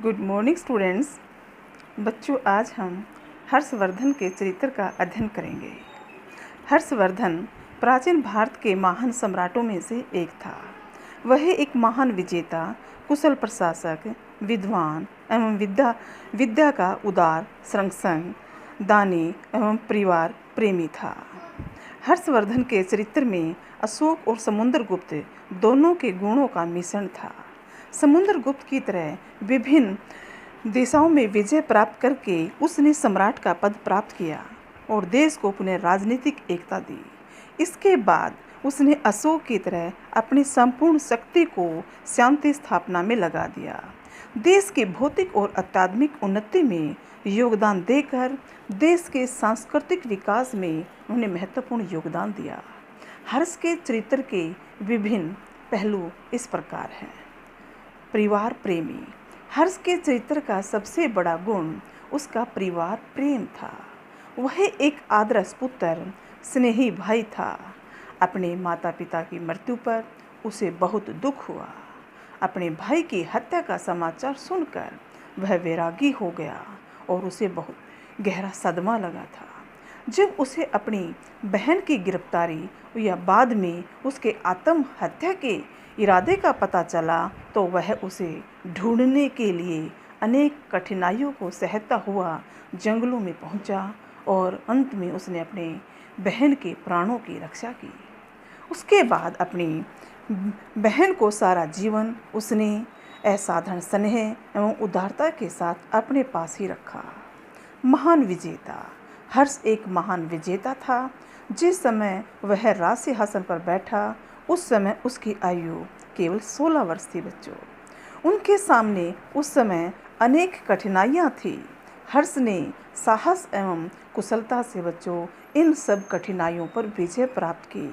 Good morning students. बच्चों, आज हम हर्षवर्धन के चरित्र का अध्ययन करेंगे। हर्षवर्धन प्राचीन भारत के महान सम्राटों में से एक था। वह एक महान विजेता, कुशल प्रशासक, विद्वान एवं विद्या का उदार संरक्षक, दानी एवं परिवार प्रेमी था। हर्षवर्धन के चरित्र में अशोक और समुद्रगुप्त दोनों के गुणों का मिश्रण था। समुद्रगुप्त की तरह विभिन्न दिशाओं में विजय प्राप्त करके उसने सम्राट का पद प्राप्त किया और देश को पुनः राजनीतिक एकता दी। इसके बाद उसने अशोक की तरह अपनी संपूर्ण शक्ति को शांति स्थापना में लगा दिया। देश के भौतिक और अत्याधुनिक उन्नति में योगदान देकर देश के सांस्कृतिक विकास में उन्होंने महत्वपूर्ण योगदान दिया। हर्ष के चरित्र के विभिन्न पहलू इस प्रकार हैं। परिवार प्रेमी। हर्ष के चरित्र का सबसे बड़ा गुण उसका परिवार प्रेम था। वह एक आदर्श पुत्र, स्नेही भाई था। अपने माता पिता की मृत्यु पर उसे बहुत दुख हुआ। अपने भाई की हत्या का समाचार सुनकर वह वैरागी हो गया और उसे बहुत गहरा सदमा लगा था। जब उसे अपनी बहन की गिरफ्तारी या बाद में उसके आत्महत्या के इरादे का पता चला तो वह उसे ढूंढने के लिए अनेक कठिनाइयों को सहता हुआ जंगलों में पहुंचा और अंत में उसने अपने बहन के प्राणों की रक्षा की। उसके बाद अपनी बहन को सारा जीवन उसने असाधारण स्नेह एवं उदारता के साथ अपने पास ही रखा। महान विजेता। हर्ष एक महान विजेता था। जिस समय वह राज सिंहासन पर बैठा उस समय उसकी आयु केवल 16 वर्ष थी। बच्चों, उनके सामने उस समय अनेक कठिनाइयाँ थी। हर्ष ने साहस एवं कुशलता से बच्चों इन सब कठिनाइयों पर विजय प्राप्त की।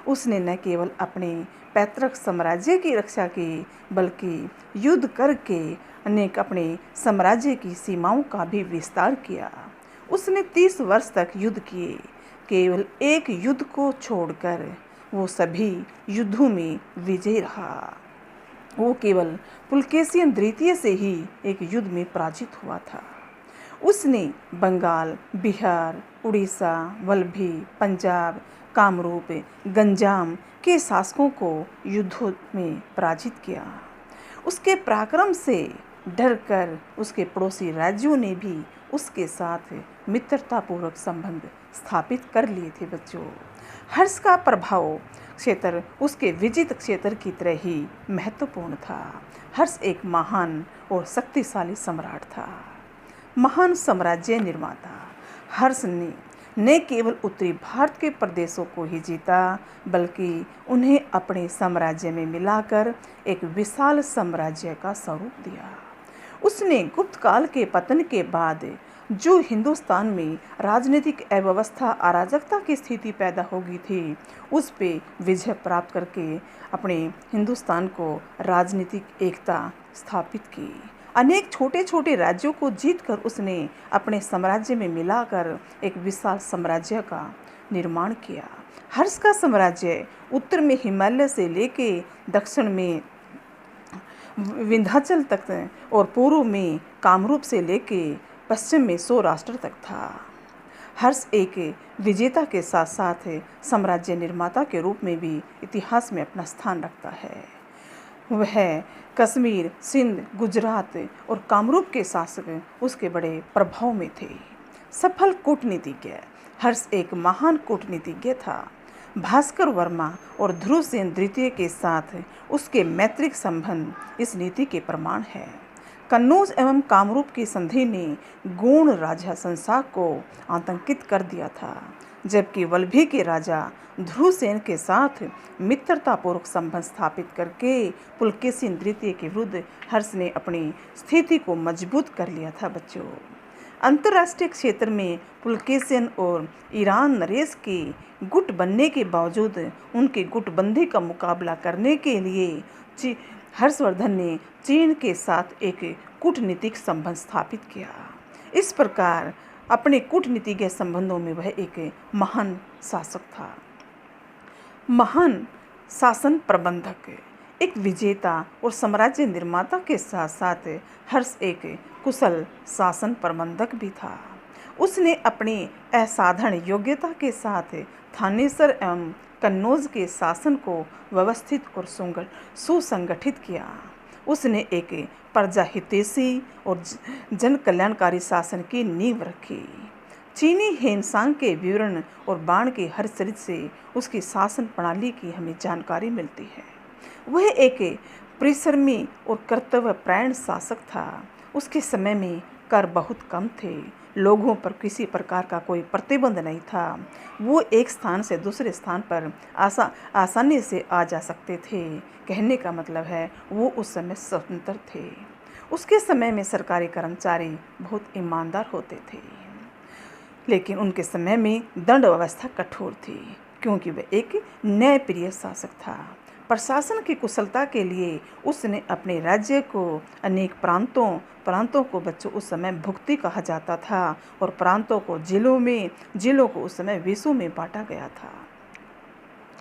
उसने न केवल अपने पैतृक साम्राज्य की रक्षा की बल्कि युद्ध करके अनेक अपने साम्राज्य की सीमाओं का भी विस्तार किया। उसने 30 वर्ष तक युद्ध किए। केवल एक युद्ध को छोड़कर वो सभी युद्धों में विजयी रहा। वो केवल पुलकेशिन द्वितीय से ही एक युद्ध में पराजित हुआ था। उसने बंगाल, बिहार, उड़ीसा, वल्लभी, पंजाब, कामरूप, गंजाम के शासकों को युद्धों में पराजित किया। उसके पराक्रम से डरकर उसके पड़ोसी राज्यों ने भी उसके साथ मित्रतापूर्वक संबंध स्थापित कर लिए थे। बच्चों, हर्ष का प्रभाव क्षेत्र उसके विजित क्षेत्र की तरह ही महत्वपूर्ण था। हर्ष एक महान और शक्तिशाली सम्राट था। महान साम्राज्य निर्माता। हर्ष ने न केवल उत्तरी भारत के प्रदेशों को ही जीता बल्कि उन्हें अपने साम्राज्य में मिलाकर एक विशाल साम्राज्य का स्वरूप दिया। उसने गुप्त काल के पतन के बाद जो हिंदुस्तान में राजनीतिक अव्यवस्था, अराजकता की स्थिति पैदा हो गई थी, उस पे विजय प्राप्त करके अपने हिंदुस्तान को राजनीतिक एकता स्थापित की। अनेक छोटे छोटे राज्यों को जीतकर उसने अपने साम्राज्य में मिलाकर एक विशाल साम्राज्य का निर्माण किया। हर्ष का साम्राज्य उत्तर में हिमालय से लेके दक्षिण में विंध्याचल तक और पूर्व में कामरूप से लेके पश्चिम में सौराष्ट्र तक था। हर्ष एक विजेता के साथ साथ साम्राज्य निर्माता के रूप में भी इतिहास में अपना स्थान रखता है। वह कश्मीर, सिंध, गुजरात और कामरूप के शासक उसके बड़े प्रभाव में थे। सफल कूटनीतिज्ञ। हर्ष एक महान कूटनीतिज्ञ था। भास्कर वर्मा और ध्रुवसेन द्वितीय के साथ उसके मैत्रिक संबंध इस नीति के प्रमाण है। कन्नौज एवं कामरूप की संधि ने गोंड राजा शशांक को आतंकित कर दिया था, जबकि वल्लभी के राजा ध्रुवसेन के साथ मित्रतापूर्वक संबंध स्थापित करके पुलकेशिन द्वितीय के विरुद्ध हर्ष ने अपनी स्थिति को मजबूत कर लिया था। बच्चों, अंतर्राष्ट्रीय क्षेत्र में पुलकेशिन और ईरान नरेश के गुट बनने के बावजूद उनके गुटबंदी का मुकाबला करने के लिए हर्षवर्धन ने चीन के साथ एक कूटनीतिक संबंध स्थापित किया। इस प्रकार अपने कूटनीतिक संबंधों में वह एक महान शासक था। महान शासन प्रबंधक। एक विजेता और साम्राज्य निर्माता के साथ साथ हर्ष एक कुशल शासन प्रबंधक भी था। उसने अपनी असाधारण योग्यता के साथ थानेसर एवं कन्नौज के शासन को व्यवस्थित और सुसंगठित किया। उसने एक प्रजाहितैषी और जन कल्याणकारी शासन की नींव रखी। चीनी हेनसांग के विवरण और बाण के हर चरित्र से उसकी शासन प्रणाली की हमें जानकारी मिलती है। वह एक परिश्रमी और कर्तव्यपरायण शासक था। उसके समय में कर बहुत कम थे, लोगों पर किसी प्रकार का कोई प्रतिबंध नहीं था। वो एक स्थान से दूसरे स्थान पर आसानी से आ जा सकते थे। कहने का मतलब है वो उस समय स्वतंत्र थे। उसके समय में सरकारी कर्मचारी बहुत ईमानदार होते थे, लेकिन उनके समय में दंड व्यवस्था कठोर थी, क्योंकि वह एक न्यायप्रिय शासक था। प्रशासन की कुशलता के लिए उसने अपने राज्य को अनेक प्रांतों को बच्चों उस समय भुक्ति कहा जाता था, और प्रांतों को जिलों को उस समय विषयों में बांटा गया था।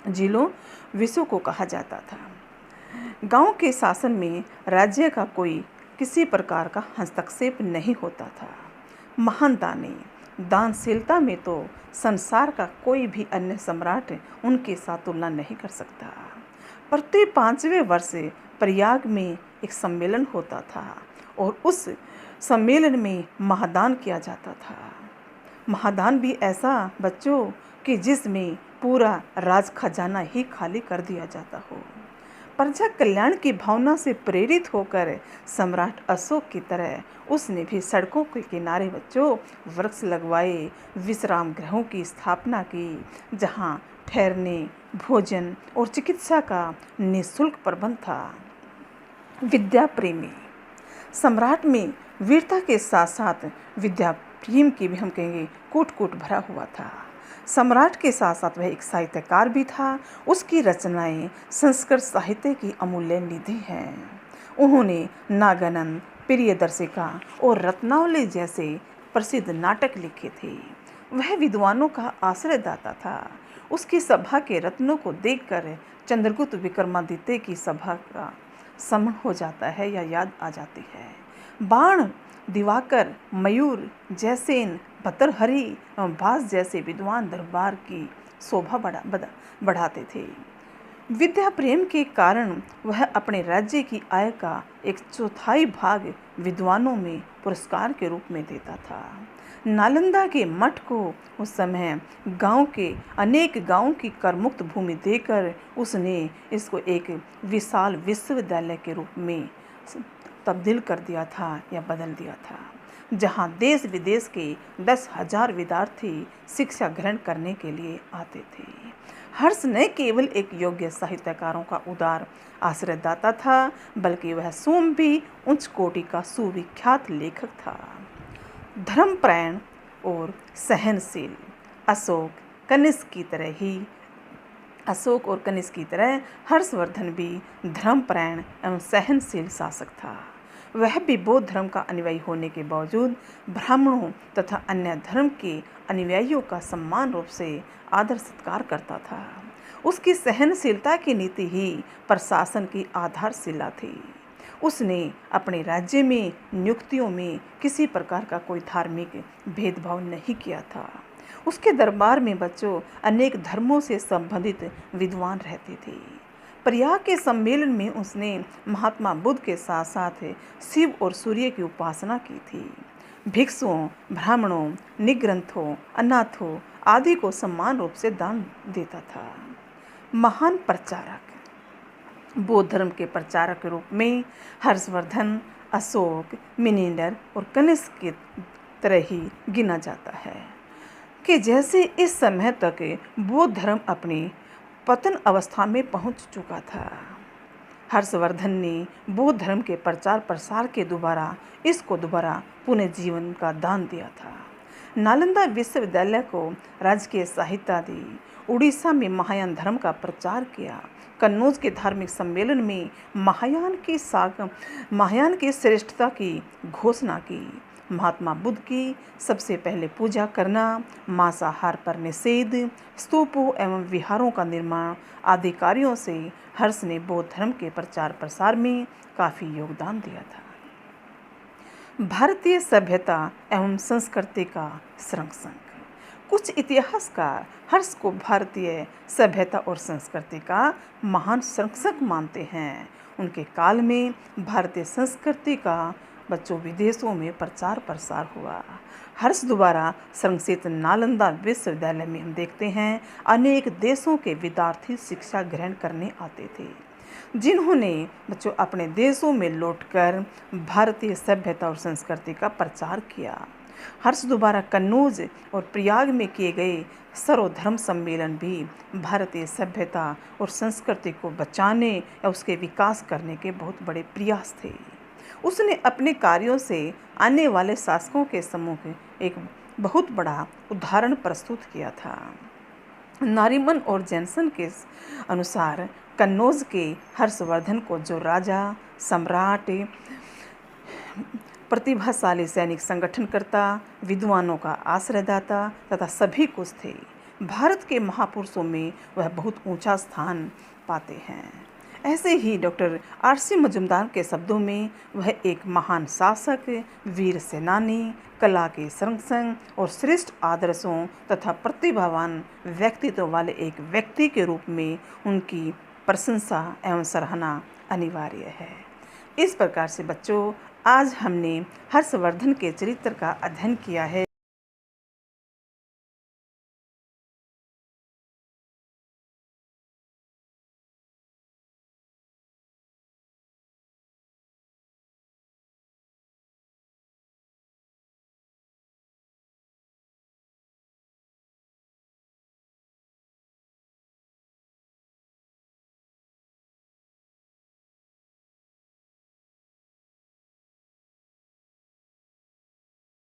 जिलों विषयों को कहा जाता था। गांव के शासन में राज्य का कोई किसी प्रकार का हस्तक्षेप नहीं होता था। महानता ने दानशीलता में तो संसार का कोई भी अन्य सम्राट उनके साथ तुलना नहीं कर सकता। प्रति 5वें वर्ष प्रयाग में एक सम्मेलन होता था, और उस सम्मेलन में महादान किया जाता था। महादान भी ऐसा बच्चों कि जिसमें पूरा राज खजाना ही खाली कर दिया जाता हो। प्रजा कल्याण की भावना से प्रेरित होकर सम्राट अशोक की तरह उसने भी सड़कों के किनारे बच्चों वृक्ष लगवाए, विश्राम गृहों की स्थापना की, जहां ठहरने, भोजन और चिकित्सा का निःशुल्क प्रबंध था। विद्या प्रेमी सम्राट में वीरता के साथ साथ विद्या प्रेम की भी हम कहेंगे कूट भरा हुआ था। सम्राट के साथ साथ वह एक साहित्यकार भी था। उसकी रचनाएं संस्कृत साहित्य की अमूल्य निधि हैं। उन्होंने नागानंद, प्रियदर्शिका और रत्नावली जैसे प्रसिद्ध नाटक लिखे थे। वह विद्वानों का आश्रयदाता था। उसकी सभा के रत्नों को देखकर चंद्रगुप्त विक्रमादित्य की सभा का स्मरण हो जाता है या याद आ जाती है। बाण, दिवाकर, मयूर, जयसेन, भतृहरि एवं भास जैसे विद्वान दरबार की शोभा बढ़ाते थे। विद्या प्रेम के कारण वह अपने राज्य की आय का 1/4 भाग विद्वानों में पुरस्कार के रूप में देता था। नालंदा के मठ को उस समय अनेक गांवों की करमुक्त भूमि देकर उसने इसको एक विशाल विश्वविद्यालय के रूप में तब्दील कर दिया था या बदल दिया था, जहां देश विदेश के 10,000 विद्यार्थी शिक्षा ग्रहण करने के लिए आते थे। हर्ष न केवल एक योग्य साहित्यकारों का उदार आश्रयदाता था, बल्कि वह स्वयं भी उच्च कोटि का सुविख्यात लेखक था। धर्मपरायण और सहनशील अशोक और कनिष्क की तरह हर्षवर्धन भी धर्मपरायण एवं सहनशील शासक था। वह भी बौद्ध धर्म का अनुयायी होने के बावजूद ब्राह्मणों तथा अन्य धर्म के अनुयायियों का सम्मान रूप से आदर सत्कार करता था। उसकी सहनशीलता की नीति ही प्रशासन की आधारशिला थी। उसने अपने राज्य में नियुक्तियों में किसी प्रकार का कोई धार्मिक भेदभाव नहीं किया था। उसके दरबार में बच्चों अनेक धर्मों से संबंधित विद्वान रहते थे। प्रयाग के सम्मेलन में उसने महात्मा बुद्ध के साथ साथ शिव और सूर्य की उपासना की थी। भिक्षुओं, ब्राह्मणों, निग्रंथों, अनाथों आदि को समान रूप से दान देता था। महान प्रचारक बौद्ध धर्म के प्रचारक के रूप में हर्षवर्धन, अशोक, मिनिंडर और कनिष्क की तरह ही गिना जाता है कि जैसे इस समय तक बौद्ध धर्म अपनी पतन अवस्था में पहुंच चुका था, हर्षवर्धन ने बौद्ध धर्म के प्रचार प्रसार के दोबारा पुनर्जीवन का दान दिया था। नालंदा विश्वविद्यालय को राजकीय सहायता दी। उड़ीसा में महायान धर्म का प्रचार किया। कन्नौज के धार्मिक सम्मेलन में महायान की श्रेष्ठता की घोषणा की। महात्मा बुद्ध की सबसे पहले पूजा करना, मांसाहार पर निषेध, स्तूपों एवं विहारों का निर्माण आदि कार्यों से हर्ष ने बौद्ध धर्म के प्रचार प्रसार में काफ़ी योगदान दिया था। भारतीय सभ्यता एवं संस्कृति का संरक्षक। कुछ इतिहासकार हर्ष को भारतीय सभ्यता और संस्कृति का महान संरक्षक मानते हैं। उनके काल में भारतीय संस्कृति का बच्चों विदेशों में प्रचार प्रसार हुआ। हर्ष द्वारा संरक्षित नालंदा विश्वविद्यालय में हम देखते हैं अनेक देशों के विद्यार्थी शिक्षा ग्रहण करने आते थे, जिन्होंने बच्चों अपने देशों में लौटकर भारतीय सभ्यता और संस्कृति का प्रचार किया। हर्ष द्वारा कन्नौज और प्रयाग में किए गए सर्वधर्म सम्मेलन भी भारतीय सभ्यता और संस्कृति को बचाने या उसके विकास करने के बहुत बड़े प्रयास थे। उसने अपने कार्यों से आने वाले शासकों के सम्मुख एक बहुत बड़ा उदाहरण प्रस्तुत किया था। नारीमन और जैनसन के अनुसार कन्नौज के हर्षवर्धन को जो राजा, सम्राट, प्रतिभाशाली सैनिक संगठनकर्ता, विद्वानों का आश्रयदाता तथा सभी कुछ थे, भारत के महापुरुषों में वह बहुत ऊंचा स्थान पाते हैं। ऐसे ही डॉक्टर आर.सी. मजूमदार के शब्दों में वह एक महान शासक, वीर सेनानी, कला के संरक्षक और श्रेष्ठ आदर्शों तथा प्रतिभावान व्यक्तित्व वाले एक व्यक्ति के रूप में उनकी प्रशंसा एवं सराहना अनिवार्य है। इस प्रकार से बच्चों, आज हमने हर्षवर्धन के चरित्र का अध्ययन किया है।